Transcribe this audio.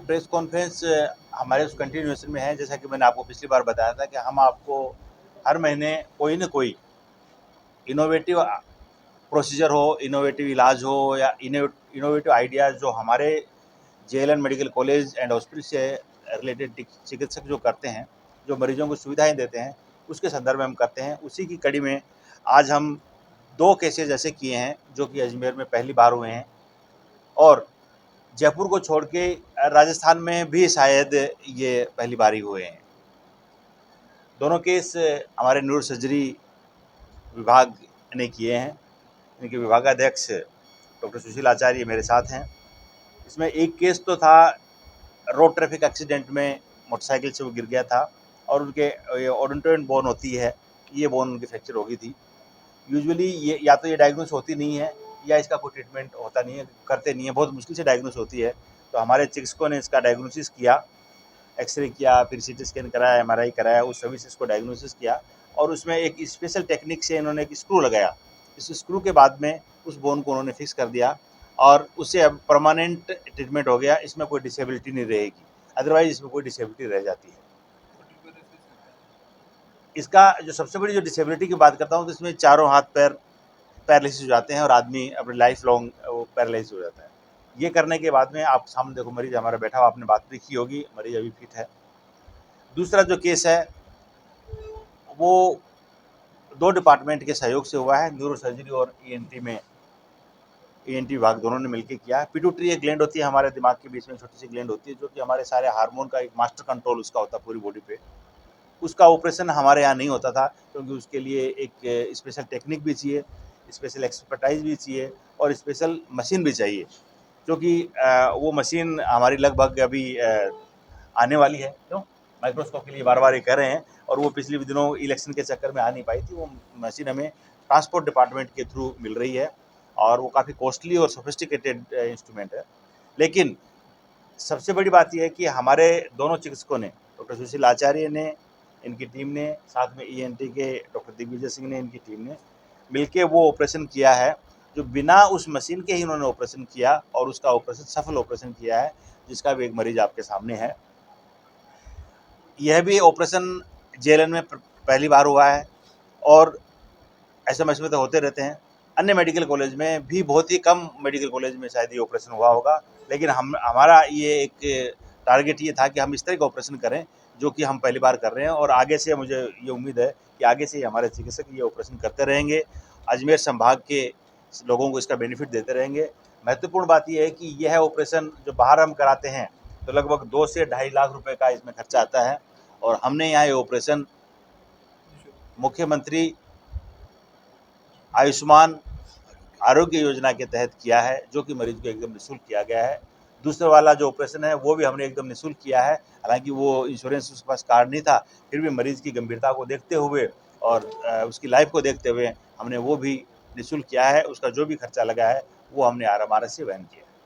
Press conference हमारे उस continuation में है। जैसा कि मैंने आपको पिछली बार बताया था कि हम आपको हर महीने कोई न कोई इनोवेटिव प्रोसीजर हो, इनोवेटिव इलाज हो या इनोवेटिव आइडियाज़ जो हमारे JLN medical college and hospital से रिलेटेड चिकित्सक जो करते हैं, जो मरीजों को सुविधाएं देते हैं, उसके संदर्भ में हम करते हैं। उसी की कड़ी में आज हम 2 केसेज ऐसे किए हैं जो कि अजमेर में पहली बार हुए हैं, और जयपुर को छोड़ के राजस्थान में भी शायद ये पहली बार ही हुए हैं। दोनों केस हमारे न्यूरो सर्जरी विभाग ने किए हैं। इनके विभागाध्यक्ष डॉक्टर सुशील आचार्य मेरे साथ हैं। इसमें एक केस तो था रोड ट्रैफिक एक्सीडेंट में, मोटरसाइकिल से वो गिर गया था और उनके ओडोंटोइड बोन होती है, ये बोन उनकी फ्रैक्चर हो गई थी। यूजुअली ये या तो ये डायग्नोस होती नहीं है या इसका कोई ट्रीटमेंट होता नहीं है, करते नहीं है, बहुत मुश्किल से डायग्नोस होती है। तो हमारे चिकित्सकों ने इसका डायग्नोसिस किया, एक्सरे किया, फिर सीटी स्कैन कराया, एमआरआई कराया, उस सभी से इसको डायग्नोसिस किया और उसमें एक स्पेशल टेक्निक से इन्होंने एक स्क्रू लगाया। इस स्क्रू के बाद में उस बोन को उन्होंने फिक्स कर दिया और उससे अब परमानेंट ट्रीटमेंट हो गया। इसमें कोई डिसेबिलिटी नहीं रहेगी, अदरवाइज इसमें कोई डिसेबिलिटी रह जाती है। इसका जो सबसे बड़ी जो डिसेबिलिटी की बात करता हूँ तो इसमें चारों हाथ पैर पैरालिसिस हो जाते हैं और आदमी अपनी लाइफ लॉन्ग वो पैरालाइज हो जाता है। ये करने के बाद में आप सामने देखो, मरीज हमारा बैठा हुआ, आपने बात भी की होगी, मरीज अभी फिट है। दूसरा जो केस है वो 2 डिपार्टमेंट के सहयोग से हुआ है, न्यूरो सर्जरी और ईएनटी में, ईएनटी विभाग दोनों ने मिलकर किया है। पिट्यूटरी एक ग्लैंड होती है हमारे दिमाग के बीच में, छोटी सी ग्लैंड होती है जो कि हमारे सारे हार्मोन का एक मास्टर कंट्रोल उसका होता है पूरी बॉडी पे। उसका ऑपरेशन हमारे यहाँ नहीं होता था क्योंकि उसके लिए एक स्पेशल टेक्निक भी चाहिए, स्पेशल एक्सपर्टाइज भी चाहिए और स्पेशल मशीन भी चाहिए, क्योंकि वो मशीन हमारी लगभग अभी आने वाली है। क्यों माइक्रोस्कोप के लिए बार बार ये कह रहे हैं, और वो पिछले दिनों इलेक्शन के चक्कर में आ नहीं पाई थी। वो मशीन हमें ट्रांसपोर्ट डिपार्टमेंट के थ्रू मिल रही है और वो काफ़ी कॉस्टली और सोफिस्टिकेटेड इंस्ट्रूमेंट है। लेकिन सबसे बड़ी बात यह है कि हमारे दोनों चिकित्सकों ने, डॉक्टर सुशील आचार्य ने, इनकी टीम ने, साथ में ईएनटी के डॉक्टर दिग्विजय सिंह ने, इनकी टीम ने मिलके वो ऑपरेशन किया है, जो बिना उस मशीन के ही उन्होंने ऑपरेशन किया और उसका ऑपरेशन सफल ऑपरेशन किया है, जिसका भी एक मरीज आपके सामने है। यह भी ऑपरेशन जेएलएन में पहली बार हुआ है और ऐसे मसले तो होते रहते हैं। अन्य मेडिकल कॉलेज में भी, बहुत ही कम मेडिकल कॉलेज में शायद ये ऑपरेशन हुआ होगा, लेकिन हमारा ये एक टारगेट ये था कि हम इस तरह का ऑपरेशन करें जो कि हम पहली बार कर रहे हैं, और आगे से मुझे ये उम्मीद है कि आगे से हमारे चिकित्सक ये ऑपरेशन करते रहेंगे, अजमेर संभाग के लोगों को इसका बेनिफिट देते रहेंगे। महत्वपूर्ण बात यह है कि यह ऑपरेशन जो बाहर हम कराते हैं तो लगभग 2 से 2.5 लाख रुपए का इसमें खर्चा आता है, और हमने यहाँ ये ऑपरेशन मुख्यमंत्री आयुष्मान आरोग्य योजना के तहत किया है, जो कि मरीज को एकदम निःशुल्क किया गया है। दूसरा वाला जो ऑपरेशन है वो भी हमने एकदम निःशुल्क किया है, हालांकि वो इंश्योरेंस उसके पास कार्ड नहीं था, फिर भी मरीज की गंभीरता को देखते हुए और उसकी लाइफ को देखते हुए हमने वो भी निःशुल्क किया है। उसका जो भी खर्चा लगा है वो हमने आरएमआरएस से वहन किया।